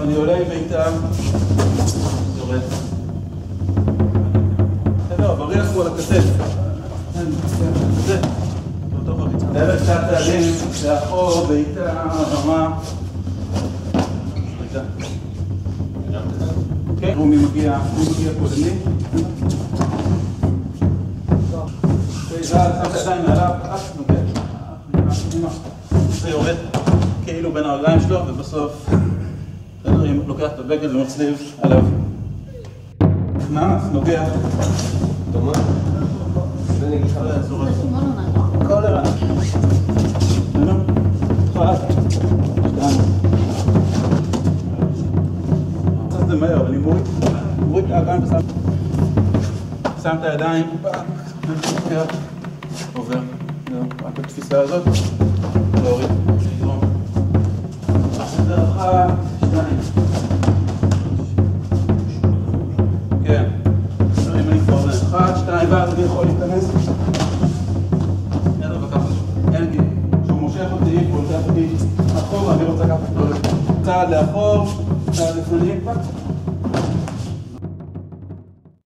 אני עולה בעיטה, יורד. בסדר, בריח הוא על הכתף. דרך קצת תעלים, לאחור, בעיטה, רמה. כן, תראו מי מגיע פה למי. שם את הידיים מעליו, נוגע. זה יורד כאילו בין הרגליים שלו, ובסוף לוקח את הבגד ומצליב עליו. נכנס, נוגע. דומה? זה נגיד לך לאזור הזה. כל הרע. אחד, שתיים. עושה את זה מהר, אבל אני מוריד את הידיים ושם את הידיים, עובר. רק בתפיסה הזאת, להוריד. זה אחת, שתיים. כן. אם אני כבר זה אחת, שתיים, ואז אני יכול להיכנס. ידע וככה. אין לי. שהוא מושך אותי, הוא לוקח אותי אחורה, אני רוצה לקחת אותו. צעד לאחור, צעד לפנים.